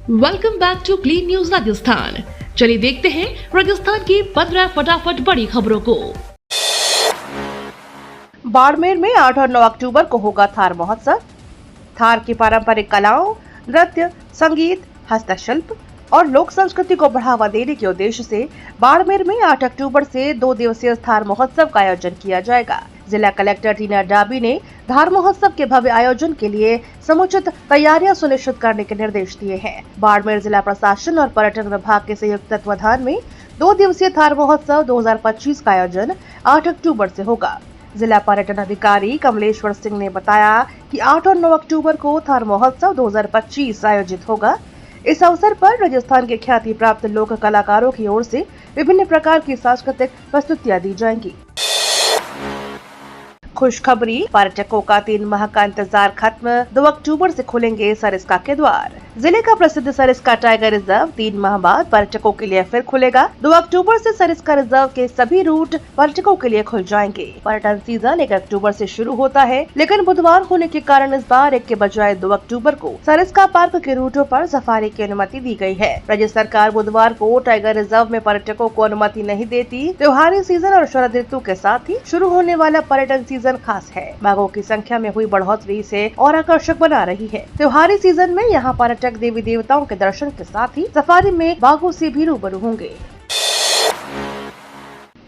Welcome back to clean news Rajasthan. चलिए देखते हैं राजस्थान की 15 फटाफट बड़ी खबरों को। बाड़मेर में 8 और 9 अक्टूबर को होगा थार महोत्सव। थार की पारंपरिक कलाओं, नृत्य, संगीत, हस्तशिल्प और लोक संस्कृति को बढ़ावा देने के उद्देश्य से बाड़मेर में 8 अक्टूबर से 2 दिवसीय थार महोत्सव का आयोजन किया जाएगा। जिला कलेक्टर टीना डाबी ने धार महोत्सव के भव्य आयोजन के लिए समुचित तैयारियां सुनिश्चित करने के निर्देश दिए हैं। बाड़मेर जिला प्रशासन और पर्यटन विभाग के संयुक्त तत्वाधान में 2 दिवसीय थार महोत्सव 2025 का आयोजन 8 अक्टूबर से होगा। जिला पर्यटन अधिकारी कमलेश्वर सिंह ने बताया कि 8 और 9 अक्टूबर को थार महोत्सव 2025 आयोजित होगा। इस अवसर पर राजस्थान के ख्याति प्राप्त लोक कलाकारों की ओर से विभिन्न प्रकार की सांस्कृतिक प्रस्तुतियां दी जाएंगी। खुशखबरी, पर्यटकों का 3 माह का इंतजार खत्म। 2 अक्टूबर से खुलेंगे सरिस्का के द्वार। जिले का प्रसिद्ध सरिस्का टाइगर रिजर्व 3 माह बाद पर्यटकों के लिए फिर खुलेगा। 2 अक्टूबर से सरिस्का रिजर्व के सभी रूट पर्यटकों के लिए खुल जाएंगे। पर्यटन सीजन 1 अक्टूबर से शुरू होता है, लेकिन बुधवार होने के कारण इस बार 1 के बजाय 2 अक्टूबर को सरिस्का पार्क के रूटों पर सफारी की अनुमति दी गई है। राज्य सरकार बुधवार को टाइगर रिजर्व में पर्यटकों को अनुमति नहीं देती। त्योहारी सीजन और शरद ऋतु के साथ ही शुरू होने वाला पर्यटन सीजन खास है। बाघों की संख्या में हुई बढ़ोतरी से और आकर्षक बना रही है। त्योहारी सीजन में यहाँ पर्यटक देवी देवताओं के दर्शन के साथ ही सफारी में बाघों से भी रूबरू होंगे।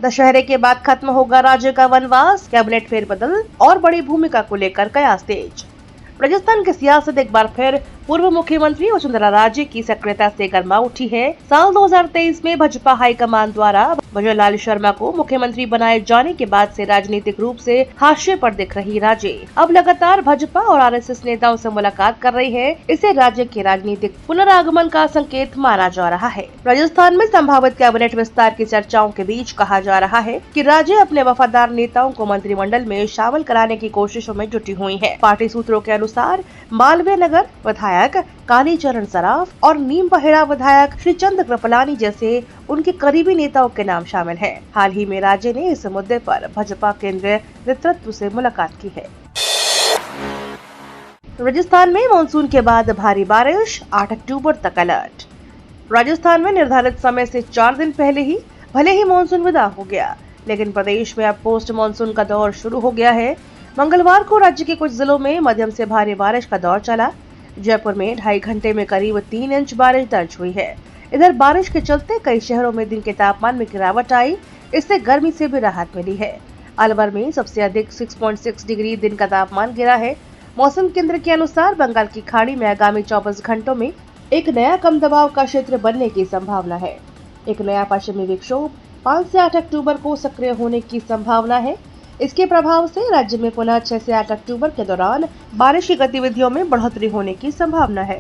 दशहरे के बाद खत्म होगा राज्य का वनवास, कैबिनेट फेरबदल और बड़ी भूमिका को लेकर कयास तेज। राजस्थान की सियासत एक बार फिर पूर्व मुख्यमंत्री वसुंधरा राजे की सक्रियता से गर्मा उठी है। साल 2023 में भाजपा हाईकमान द्वारा भजनलाल शर्मा को मुख्यमंत्री बनाए जाने के बाद से राजनीतिक रूप से हाशिए पर दिख रही राजे अब लगातार भाजपा और आरएसएस नेताओं से मुलाकात कर रही है। इसे राज्य के राजनीतिक पुनरागमन का संकेत माना जा रहा है। राजस्थान में संभावित कैबिनेट विस्तार की चर्चाओं के बीच कहा जा रहा है कि राज्य अपने वफादार नेताओं को मंत्रिमंडल में शामिल कराने की कोशिशों में जुटी हुई है। पार्टी सूत्रों के अनुसार मालवीय नगर विधायक कालीचरण सराफ और नीम पहेड़ा विधायक श्री चंद्र कृपलानी जैसे उनके करीबी नेताओं के नाम शामिल हैं। हाल ही में राज्य ने इस मुद्दे पर भाजपा केंद्रीय नेतृत्व से मुलाकात की है। राजस्थान में मानसून के बाद भारी बारिश, 8 अक्टूबर तक अलर्ट। राजस्थान में निर्धारित समय से 4 दिन पहले ही भले ही मानसून विदा हो गया, लेकिन प्रदेश में अब पोस्ट मानसून का दौर शुरू हो गया है। मंगलवार को राज्य के कुछ जिलों में मध्यम से भारी बारिश का दौर चला। जयपुर में 2.5 घंटे में करीब 3 इंच बारिश दर्ज हुई है। इधर बारिश के चलते कई शहरों में दिन के तापमान में गिरावट आई, इससे गर्मी से भी राहत मिली है। अलवर में सबसे अधिक 6.6 डिग्री दिन का तापमान गिरा है। मौसम केंद्र के अनुसार बंगाल की खाड़ी में आगामी 24 घंटों में एक नया कम दबाव का क्षेत्र बनने की संभावना है। एक नया पश्चिमी विक्षोभ 5 से 8 अक्टूबर को सक्रिय होने की संभावना है। इसके प्रभाव से राज्य में पुनः 6 से 8 अक्टूबर के दौरान बारिश की गतिविधियों में बढ़ोतरी होने की संभावना है।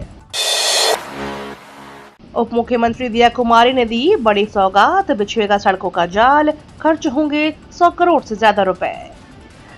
उप मुख्यमंत्री दिया कुमारी ने दी बड़ी सौगात, बिछेगा सड़कों का जाल, खर्च होंगे 100 करोड़ से ज्यादा रुपए।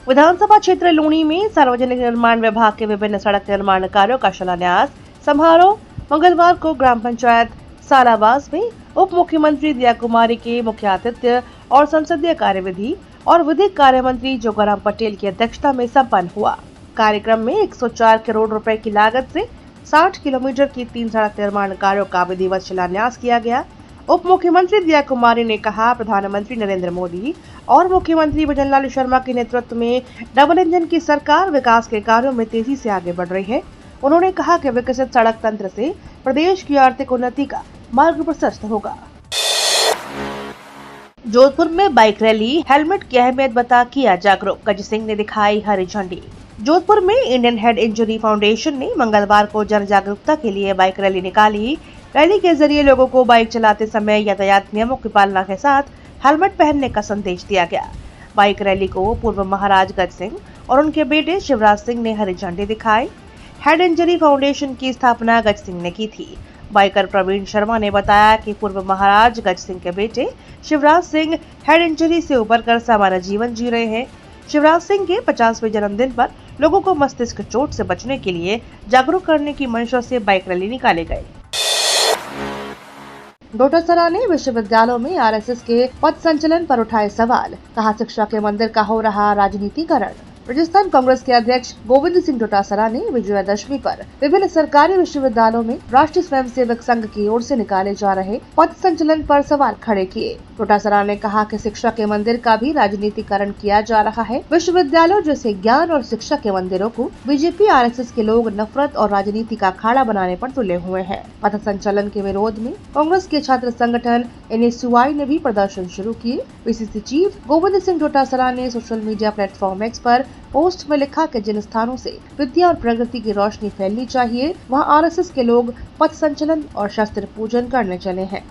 विधानसभा क्षेत्र लूणी में सार्वजनिक निर्माण विभाग के विभिन्न सड़क निर्माण कार्यों का शिलान्यास समारोह मंगलवार को ग्राम पंचायत सालावास में उप मुख्यमंत्री दिया कुमारी के मुख्य आतिथ्य और संसदीय कार्यविधि और विधिक कार्य मंत्री जोगाराम पटेल की अध्यक्षता में संपन्न हुआ। कार्यक्रम में 104 करोड़ रुपए की लागत से 60 किलोमीटर की 3 सड़क निर्माण कार्यों का विधिवत शिलान्यास किया गया। उप मुख्यमंत्री दिया कुमारी ने कहा, प्रधानमंत्री नरेंद्र मोदी और मुख्यमंत्री भजनलाल शर्मा के नेतृत्व में डबल इंजन की सरकार विकास के कार्यों में तेजी से आगे बढ़ रही है। उन्होंने कहा कि विकसित सड़क तंत्र से प्रदेश की आर्थिक उन्नति का मार्ग प्रशस्त होगा। जोधपुर में बाइक रैली, हेलमेट की अहमियत बता किया जागरूक, गज सिंह ने दिखाई हरी झंडी। जोधपुर में इंडियन हेड इंजरी फाउंडेशन ने मंगलवार को जन जागरूकता के लिए बाइक रैली निकाली। रैली के जरिए लोगों को बाइक चलाते समय यातायात नियमों की पालना के साथ हेलमेट पहनने का संदेश दिया गया। बाइक रैली को पूर्व महाराज गज सिंह और उनके बेटे शिवराज सिंह ने हरी झंडी दिखाई। हेड इंजरी फाउंडेशन की स्थापना गज सिंह ने की थी। बाइकर प्रवीण शर्मा ने बताया कि पूर्व महाराज गज सिंह के बेटे शिवराज सिंह हेड इंजरी से उबरकर सामान्य जीवन जी रहे हैं। शिवराज सिंह के 50वें जन्मदिन पर लोगों को मस्तिष्क चोट से बचने के लिए जागरूक करने की मंशा से बाइक रैली निकाली गई। डोटासरा ने विश्वविद्यालयों में आरएसएस के पद संचलन पर उठाए सवाल, कहा शिक्षा के मंदिर का हो रहा राजनीतिकरण। राजस्थान कांग्रेस के अध्यक्ष गोविंद सिंह डोटासरा ने विजयादशमी पर विभिन्न सरकारी विश्वविद्यालयों में राष्ट्रीय स्वयंसेवक संघ की ओर से निकाले जा रहे पथ संचलन पर सवाल खड़े किए। डोटासरा ने कहा कि शिक्षा के मंदिर का भी राजनीतिकरण किया जा रहा है। विश्वविद्यालयों जैसे ज्ञान और शिक्षा के मंदिरों को बीजेपी आरएसएस के लोग नफरत और राजनीति का अखाड़ा बनाने पर तुले हुए हैं। पथ संचलन के विरोध में कांग्रेस के छात्र संगठन NSUI ने भी प्रदर्शन शुरू किए। PCC चीफ गोविंद सिंह डोटासरा ने सोशल मीडिया प्लेटफॉर्म X पर पोस्ट में लिखा कि जिन स्थानों से विद्या और प्रगति की रोशनी फैलनी चाहिए, वहां आरएसएस के लोग पथ संचलन और शस्त्र पूजन करने चले हैं।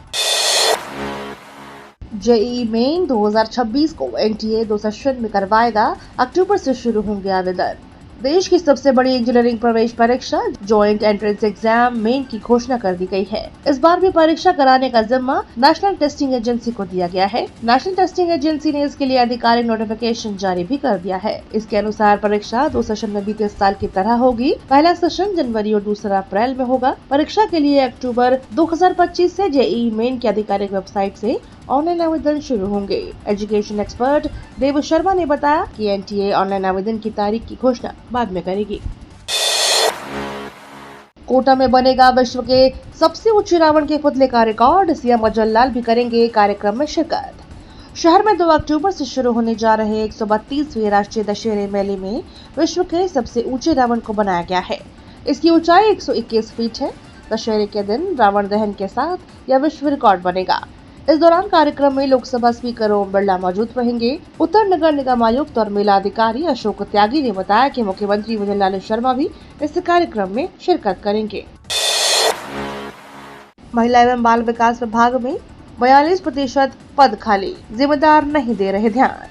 JEE मेन 2026 को NTA 2 सेशन में करवाएगा। अक्टूबर से शुरू होंगे आवेदन। देश की सबसे बड़ी इंजीनियरिंग प्रवेश परीक्षा जॉइंट एंट्रेंस एग्जाम मेन की घोषणा कर दी गई है। इस बार भी परीक्षा कराने का जिम्मा नेशनल टेस्टिंग एजेंसी को दिया गया है। नेशनल टेस्टिंग एजेंसी ने इसके लिए आधिकारिक नोटिफिकेशन जारी भी कर दिया है। इसके अनुसार परीक्षा 2 सेशन में बीते साल की तरह होगी। पहला सेशन जनवरी और दूसरा अप्रैल में होगा। परीक्षा के लिए अक्टूबर 2025 से JEE मेन की आधिकारिक वेबसाइट से ऑनलाइन आवेदन शुरू होंगे। एजुकेशन एक्सपर्ट देव शर्मा ने बताया कि NTA ऑनलाइन आवेदन की तारीख की घोषणा बाद में करेगी। कोटा में बनेगा विश्व के सबसे ऊंचे रावण के पुतले का रिकॉर्ड। CM अजय लाल भी करेंगे कार्यक्रम में शिरकत। शहर में 2 अक्टूबर से शुरू होने जा रहे 132वें राष्ट्रीय दशहरे मेले में विश्व के सबसे ऊंचे रावण को बनाया गया है। इसकी ऊंचाई 121 फीट है। दशहरे के दिन रावण दहन के साथ यह विश्व रिकॉर्ड बनेगा। इस दौरान कार्यक्रम में लोकसभा स्पीकर ओम बिरला मौजूद रहेंगे। उत्तर नगर निगम आयुक्त और मेला अधिकारी अशोक त्यागी ने बताया कि मुख्यमंत्री विजय लाल शर्मा भी इस कार्यक्रम में शिरकत करेंगे। महिला एवं बाल विकास विभाग में 42% पद खाली, जिम्मेदार नहीं दे रहे ध्यान।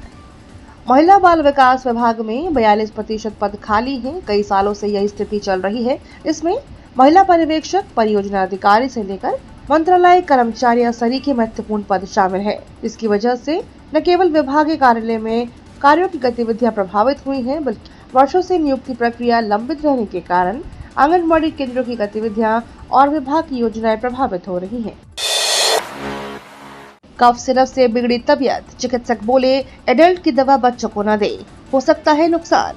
महिला बाल विकास विभाग में 42% पद खाली हैं। कई सालों से यह स्थिति चल रही है। इसमें महिला पर्यवेक्षक, परियोजना अधिकारी से लेकर मंत्रालय कर्मचारी सरीखे महत्वपूर्ण पद शामिल है। इसकी वजह से न केवल विभागीय कार्यालय में कार्यों की गतिविधियां प्रभावित हुई हैं, बल्कि वर्षों से नियुक्ति प्रक्रिया लंबित रहने के कारण आंगनबाड़ी केंद्रों की गतिविधियां और विभाग की योजनाएं प्रभावित हो रही हैं। कफ सिरप से बिगड़ी तबीयत, चिकित्सक बोले एडल्ट की दवा बच्चों को न दे, हो सकता है नुकसान।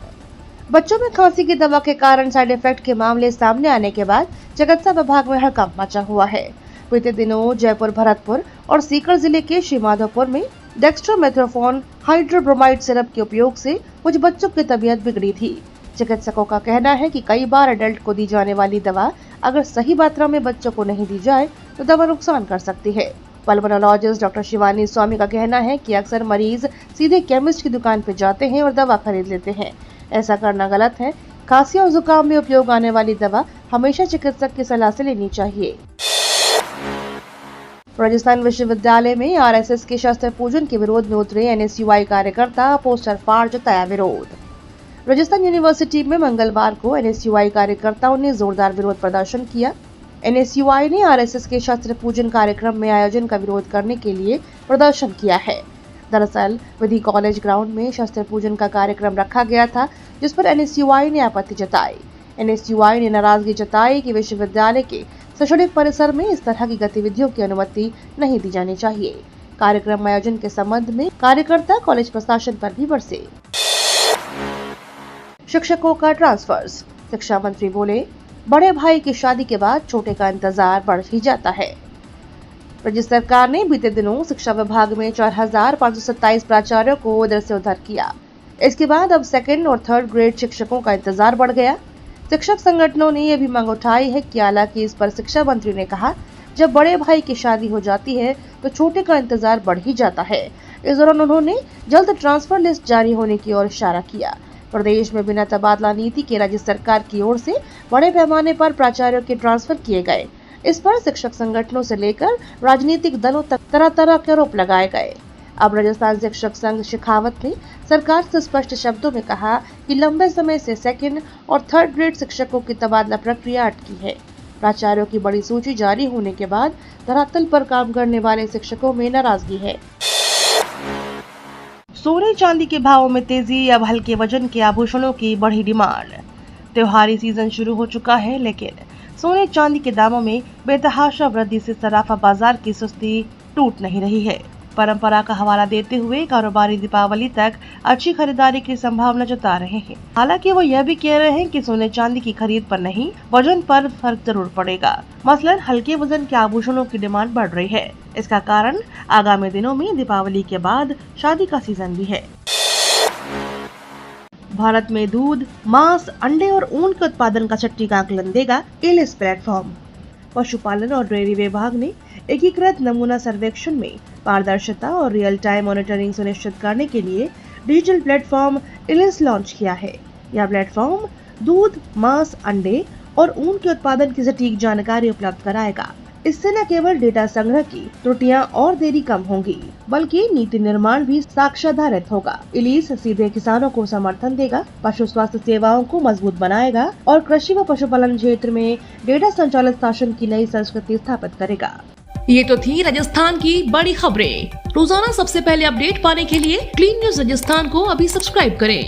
बच्चों में खांसी की दवा के कारण साइड इफेक्ट के मामले सामने आने के बाद चिकित्सा विभाग में हड़कंप मचा हुआ है। बीते दिनों जयपुर, भरतपुर और सीकर जिले के श्रीमाधोपुर में डेक्स्ट्रोमेथोफोन हाइड्रोब्रोमाइड सिरप के उपयोग से कुछ बच्चों की तबीयत बिगड़ी थी। चिकित्सकों का कहना है कि कई बार एडल्ट को दी जाने वाली दवा अगर सही मात्रा में बच्चों को नहीं दी जाए तो दवा नुकसान कर सकती है। पल्मोनोलॉजिस्ट डॉक्टर शिवानी स्वामी का कहना है कि अक्सर मरीज सीधे केमिस्ट की दुकान पर जाते हैं और दवा खरीद लेते हैं। ऐसा करना गलत है। खांसी और जुकाम में उपयोग आने वाली दवा हमेशा चिकित्सक की सलाह से लेनी चाहिए। राजस्थान विश्वविद्यालय में आरएसएस के शस्त्र पूजन के विरोध में उतरे NSUI कार्यकर्ता, पोस्टर फाड़ जताया विरोध। राजस्थान यूनिवर्सिटी में मंगलवार को NSUI कार्यकर्ताओं ने जोरदार विरोध प्रदर्शन किया। NSUI ने आरएसएस के शस्त्र पूजन कार्यक्रम में आयोजन का विरोध करने के लिए प्रदर्शन किया है। दरअसल विधि कॉलेज ग्राउंड में शस्त्र पूजन का कार्यक्रम रखा गया था, जिस पर NSUI ने आपत्ति जताई। NSUI ने नाराजगी जताई कि विश्वविद्यालय के शैक्षणिक परिसर में इस तरह की गतिविधियों की अनुमति नहीं दी जानी चाहिए। कार्यक्रम आयोजन के संबंध में कार्यकर्ता कॉलेज प्रशासन पर भी बरसे। शिक्षकों का ट्रांसफर्स, शिक्षा मंत्री बोले बड़े भाई की शादी के बाद छोटे का इंतजार बढ़ ही जाता है। राज्य सरकार ने बीते दिनों शिक्षा विभाग में 4527 प्राचार्यों को इधर से उधर किया। इसके बाद अब 2nd और 3rd ग्रेड शिक्षकों का इंतजार बढ़ गया। शिक्षक संगठनों ने यह भी मांग उठाई है कि हालांकि इस पर शिक्षा मंत्री ने कहा, जब बड़े भाई की शादी हो जाती है तो छोटे का इंतजार बढ़ ही जाता है। इस दौरान उन्होंने जल्द ट्रांसफर लिस्ट जारी होने की ओर इशारा किया। प्रदेश में बिना तबादला नीति के राज्य सरकार की ओर से बड़े पैमाने पर प्राचार्यों के ट्रांसफर किए गए। इस पर शिक्षक संगठनों से लेकर राजनीतिक दलों तक तरह तरह के आरोप लगाए गए। अब राजस्थान शिक्षक संघ शेखावत ने सरकार से स्पष्ट शब्दों में कहा कि लंबे समय से 2nd और 3rd ग्रेड शिक्षकों की तबादला प्रक्रिया अटकी है। प्राचार्यों की बड़ी सूची जारी होने के बाद धरातल पर काम करने वाले शिक्षकों में नाराजगी है। सोने चांदी के भावों में तेजी, अब हल्के वजन के आभूषणों की बढ़ी डिमांड। त्योहारी सीजन शुरू हो चुका है, लेकिन सोने चांदी के दामों में बेतहाशा वृद्धि से सराफा बाजार की सुस्ती टूट नहीं रही है। परंपरा का हवाला देते हुए कारोबारी दीपावली तक अच्छी खरीदारी की संभावना जता रहे हैं। हालांकि वो यह भी कह रहे हैं कि सोने चांदी की खरीद पर नहीं, वजन पर फर्क जरूर पड़ेगा। मसलन हल्के वजन के आभूषणों की डिमांड बढ़ रही है। इसका कारण आगामी दिनों में दीपावली के बाद शादी का सीजन भी है। भारत में दूध, मांस, अंडे और ऊन के उत्पादन का छठी का आकलन देगा इलिस प्लेटफॉर्म। पशुपालन और डेयरी विभाग ने एकीकृत नमूना सर्वेक्षण में पारदर्शिता और रियल टाइम मॉनिटरिंग सुनिश्चित करने के लिए डिजिटल प्लेटफॉर्म इलिस लॉन्च किया है। यह प्लेटफॉर्म दूध, मांस, अंडे और ऊन के उत्पादन की सटीक जानकारी उपलब्ध कराएगा। इससे न केवल डेटा संग्रह की त्रुटियां और देरी कम होंगी, बल्कि नीति निर्माण भी साक्ष्याधारित होगा। इलिस सीधे किसानों को समर्थन देगा, पशु स्वास्थ्य सेवाओं को मजबूत बनाएगा और कृषि व पशुपालन क्षेत्र में डेटा संचालित शासन की नई संस्कृति स्थापित करेगा। ये तो थी राजस्थान की बड़ी खबरें। रोजाना सबसे पहले अपडेट पाने के लिए क्लीन न्यूज राजस्थान को अभी सब्सक्राइब करें।